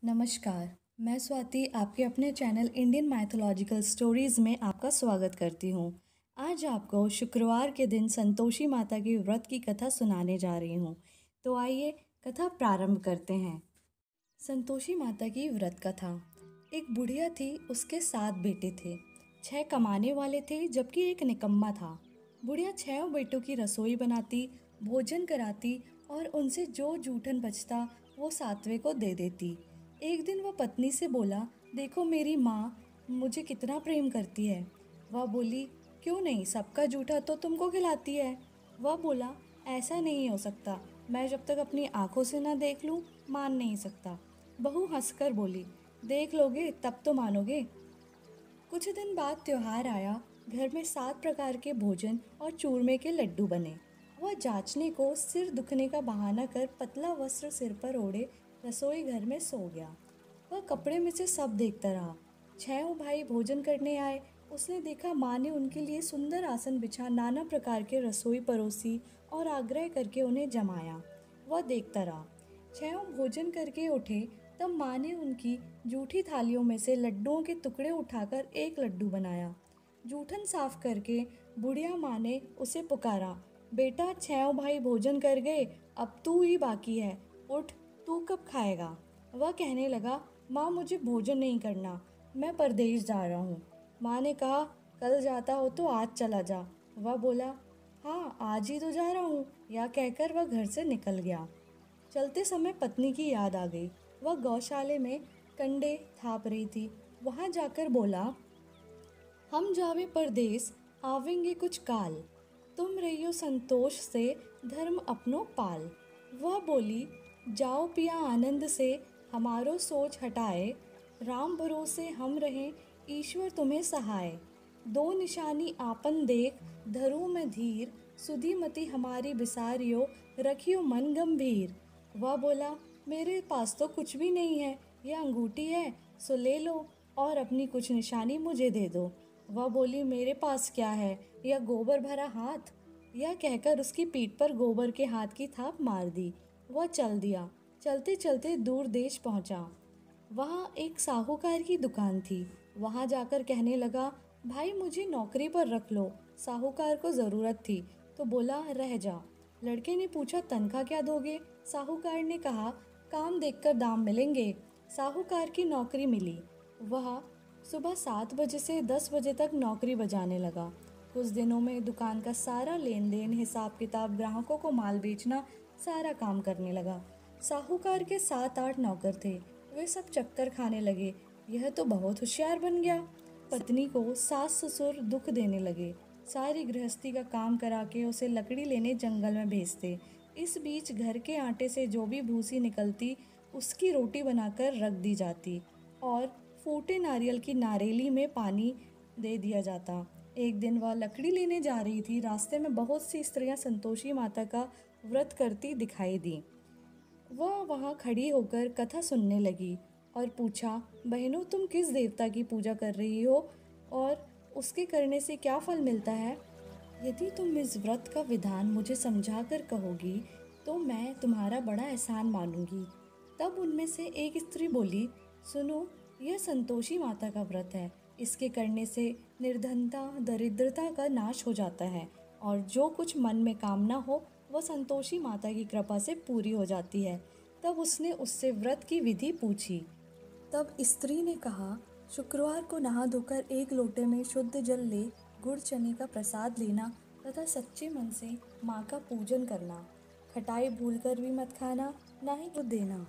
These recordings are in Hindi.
नमस्कार। मैं स्वाति आपके अपने चैनल इंडियन माइथोलॉजिकल स्टोरीज़ में आपका स्वागत करती हूँ। आज आपको शुक्रवार के दिन संतोषी माता की व्रत की कथा सुनाने जा रही हूँ। तो आइए कथा प्रारंभ करते हैं। संतोषी माता की व्रत कथा। एक बुढ़िया थी, उसके 7 बेटे थे। 6 कमाने वाले थे जबकि एक निकम्मा था। बुढ़िया 6 बेटों की रसोई बनाती, भोजन कराती और उनसे जो जूठन बचता वो 7वें को दे देती। एक दिन वह पत्नी से बोला, देखो मेरी माँ मुझे कितना प्रेम करती है। वह बोली, क्यों नहीं, सबका जूठा तो तुमको खिलाती है। वह बोला, ऐसा नहीं हो सकता, मैं जब तक अपनी आंखों से ना देख लूँ मान नहीं सकता। बहू हंसकर बोली, देख लोगे तब तो मानोगे। कुछ दिन बाद त्योहार आया। घर में 7 प्रकार के भोजन और चूरमे के लड्डू बने। वह जांचने को सिर दुखने का बहाना कर पतला वस्त्र सिर पर ओढ़े रसोई घर में सो गया। वह कपड़े में से सब देखता रहा। 6 भाई भोजन करने आए। उसने देखा माँ ने उनके लिए सुंदर आसन बिछा नाना प्रकार के रसोई परोसी और आग्रह करके उन्हें जमाया। वह देखता रहा। 6 भोजन करके उठे तब माँ ने उनकी जूठी थालियों में से लड्डुओं के टुकड़े उठाकर एक लड्डू बनाया। जूठन साफ करके बुढ़िया माँ ने उसे पुकारा, बेटा 6 भाई भोजन कर गए, अब तू ही बाकी है, उठ, तू कब खाएगा। वह कहने लगा, माँ मुझे भोजन नहीं करना, मैं परदेश जा रहा हूँ। माँ ने कहा, कल जाता हो तो आज चला जा। वह बोला, हाँ आज ही तो जा रहा हूँ। यह कहकर वह घर से निकल गया। चलते समय पत्नी की याद आ गई। वह गौशाले में कंडे थाप रही थी। वहां जाकर बोला, हम जावे परदेस, आवेंगे कुछ काल, तुम रहियो संतोष से, धर्म अपनो पाल। वह बोली, जाओ पिया आनंद से, हमारो सोच हटाए, राम भरोसे हम रहें, ईश्वर तुम्हें सहाय। दो निशानी आपन देख, धरू में धीर, सुधी मति हमारी बिसारियो, रखियो मन गंभीर। वह बोला, मेरे पास तो कुछ भी नहीं है, यह अंगूठी है, सो ले लो और अपनी कुछ निशानी मुझे दे दो। वह बोली, मेरे पास क्या है, यह गोबर भरा हाथ। यह कहकर उसकी पीठ पर गोबर के हाथ की थाप मार दी। वह चल दिया। चलते चलते दूर देश पहुंचा। वहाँ एक साहूकार की दुकान थी। वहाँ जाकर कहने लगा, भाई मुझे नौकरी पर रख लो। साहूकार को ज़रूरत थी तो बोला, रह जा। लड़के ने पूछा, तनख्वाह क्या दोगे। साहूकार ने कहा, काम देखकर दाम मिलेंगे। साहूकार की नौकरी मिली। वह सुबह 7 बजे से 10 बजे तक नौकरी बजाने लगा। कुछ दिनों में दुकान का सारा लेन देन, हिसाब किताब, ग्राहकों को माल बेचना, सारा काम करने लगा। साहूकार के 7-8 नौकर थे। वे सब चक्कर खाने लगे, यह तो बहुत होशियार बन गया। पत्नी को सास ससुर दुख देने लगे। सारी गृहस्थी का काम करा के उसे लकड़ी लेने जंगल में भेजते। इस बीच घर के आटे से जो भी भूसी निकलती उसकी रोटी बनाकर रख दी जाती और फूटे नारियल की नारेली में पानी दे दिया जाता। एक दिन वह लकड़ी लेने जा रही थी। रास्ते में बहुत सी स्त्रियां संतोषी माता का व्रत करती दिखाई दी। वह वहाँ खड़ी होकर कथा सुनने लगी और पूछा, बहनों तुम किस देवता की पूजा कर रही हो और उसके करने से क्या फल मिलता है। यदि तुम इस व्रत का विधान मुझे समझा कर कहोगी तो मैं तुम्हारा बड़ा एहसान मानूंगी। तब उनमें से एक स्त्री बोली, सुनो, यह संतोषी माता का व्रत है। इसके करने से निर्धनता, दरिद्रता का नाश हो जाता है और जो कुछ मन में कामना हो वह संतोषी माता की कृपा से पूरी हो जाती है। तब उसने उससे व्रत की विधि पूछी। तब स्त्री ने कहा, शुक्रवार को नहा धोकर एक लोटे में शुद्ध जल ले, गुड़ चने का प्रसाद लेना तथा सच्चे मन से माँ का पूजन करना। खटाई भूलकर भी मत खाना, ना ही दूध देना।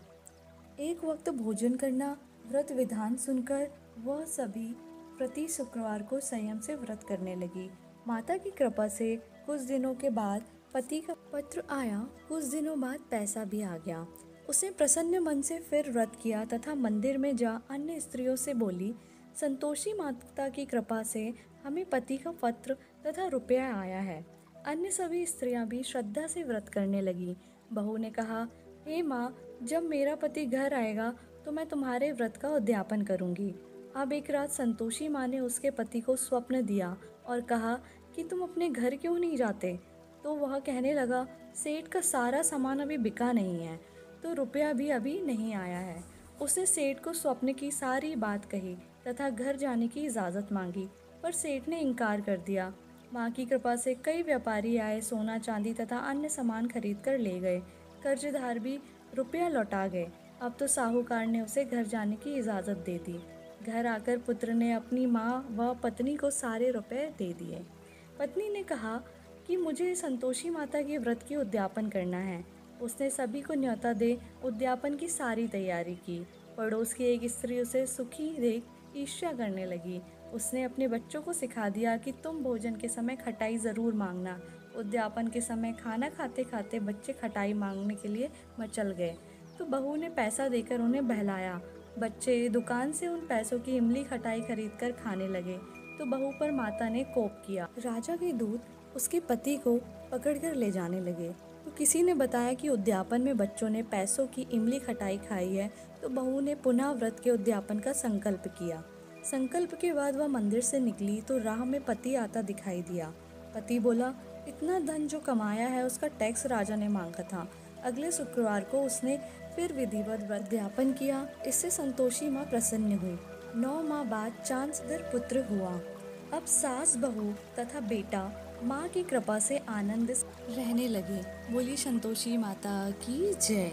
एक वक्त भोजन करना। व्रत विधान सुनकर वह सभी प्रति शुक्रवार को संयम से व्रत करने लगी। माता की कृपा से कुछ दिनों के बाद पति का पत्र आया। कुछ दिनों बाद पैसा भी आ गया। उसने प्रसन्न मन से फिर व्रत किया तथा मंदिर में जा अन्य स्त्रियों से बोली, संतोषी माता की कृपा से हमें पति का पत्र तथा रुपया आया है। अन्य सभी स्त्रियां भी श्रद्धा से व्रत करने लगी। बहू ने कहा, हे माँ, जब मेरा पति घर आएगा तो मैं तुम्हारे व्रत का उद्यापन करूंगी। अब एक रात संतोषी माँ ने उसके पति को स्वप्न दिया और कहा कि तुम अपने घर क्यों नहीं जाते। तो वह कहने लगा, सेठ का सारा सामान अभी बिका नहीं है तो रुपया भी अभी नहीं आया है उसने सेठ को स्वप्न की सारी बात कही तथा घर जाने की इजाज़त मांगी, पर सेठ ने इनकार कर दिया। माँ की कृपा से कई व्यापारी आए, सोना चांदी तथा अन्य सामान खरीद कर ले गए। कर्जदार भी रुपया लौटा गए। अब तो साहूकार ने उसे घर जाने की इजाज़त दे दी। घर आकर पुत्र ने अपनी माँ व पत्नी को सारे रुपए दे दिए। पत्नी ने कहा कि मुझे संतोषी माता के व्रत की उद्यापन करना है। उसने सभी को न्योता दे उद्यापन की सारी तैयारी की। पड़ोस की एक स्त्री उसे सुखी देख ईर्ष्या करने लगी। उसने अपने बच्चों को सिखा दिया कि तुम भोजन के समय खटाई ज़रूर मांगना। उद्यापन के समय खाना खाते खाते बच्चे खटाई मांगने के लिए मचल गए, तो बहू ने पैसा देकर उन्हें बहलाया। बच्चे दुकान से उन पैसों की इमली खटाई खरीद कर खाने लगे, तो बहू पर माता ने कोप किया। राजा के दूत उसके पति को पकड़कर ले जाने लगे, तो किसी ने बताया कि उद्यापन में बच्चों ने पैसों की इमली खटाई खाई है, तो बहू ने पुनः व्रत के उद्यापन का संकल्प किया। संकल्प के बाद वह मंदिर से निकली तो राह में पति आता दिखाई दिया। पति बोला, इतना धन जो कमाया है उसका टैक्स राजा ने मांगा था। अगले शुक्रवार को उसने फिर विधिवत व्रत उद्यापन किया। इससे संतोषी माँ प्रसन्न हुई। 9 माह बाद चांद सदर पुत्र हुआ। अब सास बहू तथा बेटा माँ की कृपा से आनंद से रहने लगे। बोली संतोषी माता की जय।